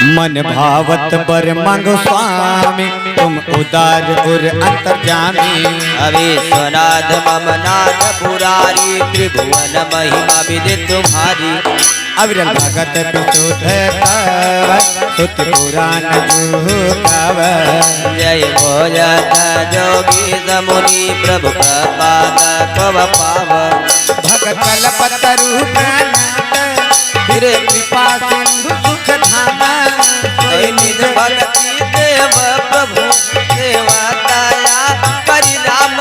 मन भावत बर मांगो स्वामी, तुम उदार और अंतर्यामी। अविश्वनाथ मम नाथ पुरारी, त्रिभुवन महिमा विधि तुम्हारी। अविरल भगत विशुद्ध कव, सुत पुराण जो कव। जय भोजत जोगी समुनि, प्रभु प्रपाद कव पाव। भगत कल्पतरु फिर कृपा सिंधु सुख धाम। निज भक्ति देव प्रभु, सेवा दया करि राम।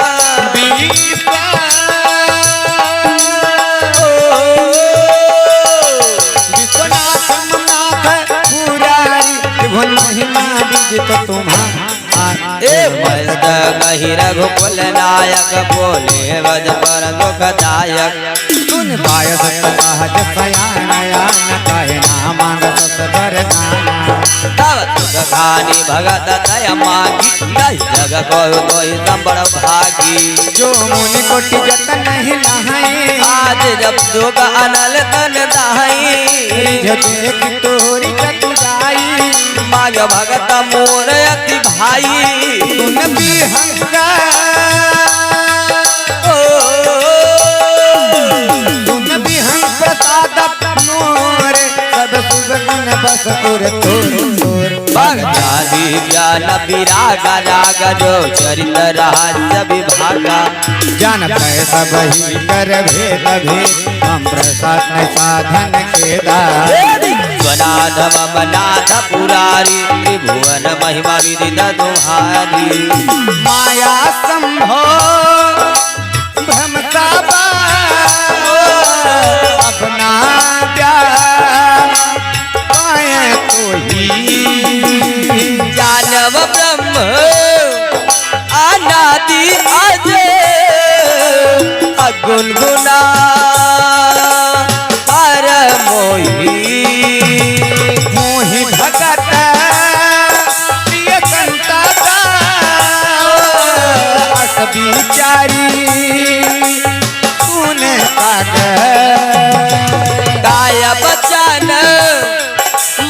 विश्वनाथ नाथ पुरारी, त्रिभुवन महिमा विदित तुम्हारा। मस्त कहि रघुकुल नायक, बोले वज पर दुखदायक। सुन पाय सहज सयानया, न कहे ना मांग सर नाना। तव सुख खानी भगत दय मांगी, दही जग कोई कोई संबड़ भागी। जो मुनि कोटि जतन नहीं नहाई, आज जब जोग अनल तन दहाई। देख तोरी कतुराई, मांग भगत मोर अति भाई। सुन बिहंगा, सुन बिहंग प्रसाद मोर, सब शुभ गुण बस तुर तुर। भक्ति ज्ञान विराग राग, जो चरित रहस्य विभागा। जान पै सब ही कर भेद भेद, हम प्रसाद न साधन के दार। विश्वनाथ मम नाथ पुरारी, त्रिभुवन महिमा विदित तुम्हारी। माया संभो भ्रम का अपना प्यार पाए तो ही। जानव ब्रह्म अनादि अजय, अगुण गुना पर मोही। मोहि भगत प्रिय संता अस विचारी, सुन पाग गाय बचन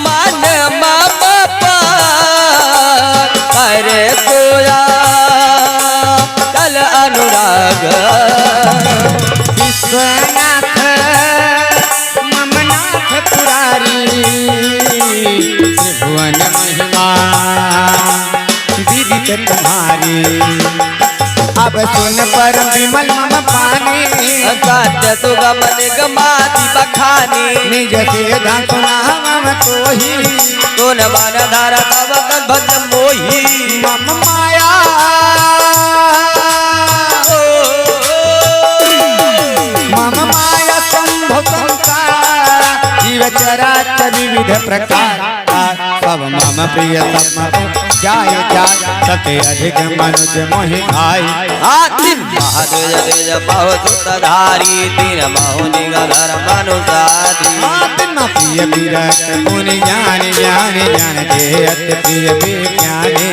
मन मम करे सोया कल अनुराग। विश्वनाथ मम नाथ पुरारी, त्रिभुवन महिमा विदित तुम्हारी। अब सुन परम विमल मम पानी, सत्य सुगम निगमादि बखानी। निज से धन सुना मम तोही, सुन मन धारा तब भज मोही। मम माया मम माया संभव संसार, जीव चराचर विविध प्रकार। सब मम प्रिय सब जाय जाय, सत्य अधिक मनुज मोहि भाई। तीन महादेज बहु सुतधारी, तीन बहु निगधर मनुसारी। तीन प्रिय विरक्त मुनि ज्ञानी, ज्ञानी ज्ञान के अति प्रिय विज्ञानी।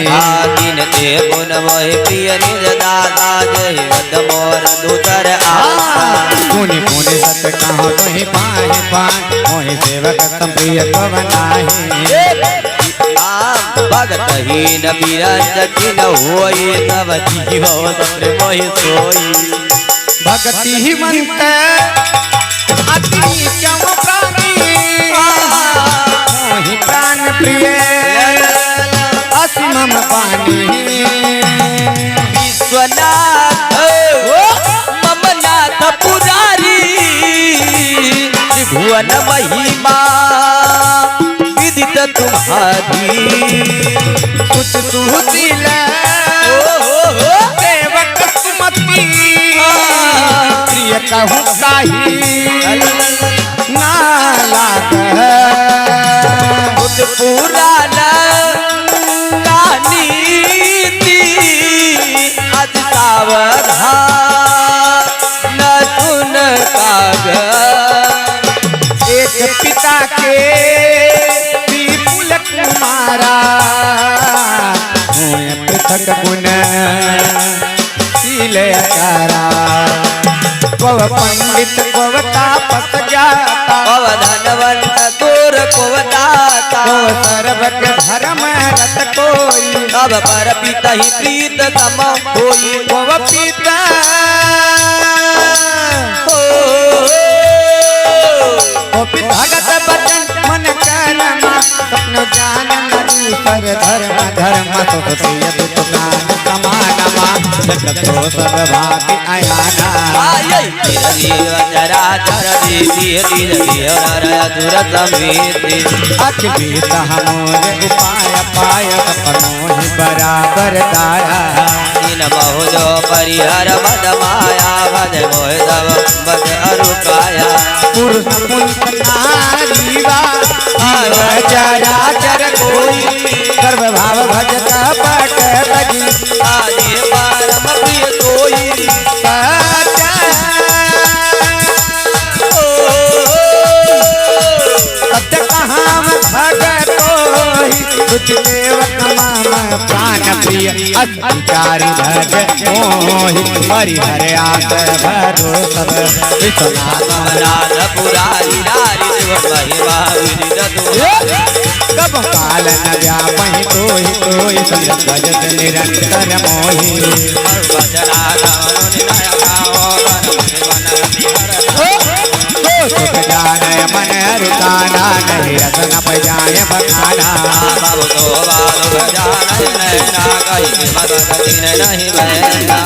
तीन ते गुण मोहि प्रिय निज दादा, जय वद मोर दूतर आशा। पुनि पुनि सत कहो तुहि पाहि पाहि, मोहि सेवक तम प्रिय कव नाही। भगत हीन बिरंज किन होई, तब जीव सत्र मोहि सोई। भक्ति ही मंत अति चम प्राणी, मोहि प्राण प्रिय असीम पानी। विश्वनाथ मम नाथ पुरारी, त्रिभुवन महिमा विदित तुम्हारी। कुछ सुशील सेवक सुमति, प्रिय कहूँ काही ना लाग। पुराण नीति अति सावधान, न सुन काग। एक पिता के विपुल कुमारा, पृथक गुण शील आचारा। क्व पंडित क्व हो सर्व के धर्म रत कोई अब पर पिता ही प्रीत सम होई वो पिता वो पितागत बचन मन कर्म स्वप्न ज्ञान दूसर धर्म धर्म तो प्रिय दुकान समानमा जगत को सब भाति आयाना आये जीव जरा चर धीर धीर अधुर समेति अखिल हमोर उपाय पाय सपनों ही बराबर दाया दिन बहु जो परिहर मद माया भज मोह सब बद अरुकाया पुरुष पुंस नारीवा चरा चर कोई सर्व भाव भजत पट तजी आदि परम प्रिय सोई सत्य कहाम भगतोहि तुझ देवक माम प्राण प्रिय अधिकारी भज मोहि परिहर आस भरो सब विश्वनाथ नाथ पुरारी नारी देव महिमा विदित कब काल न व्यापहि तोहि संग भजत निरंतर मोहि वचना गावनु निनय गाओ सुख जान मन रुकाना नहीं रसन पजाय बखाना बाबू तो बाबू जान नैना कहीं मदद दिन नहीं बहना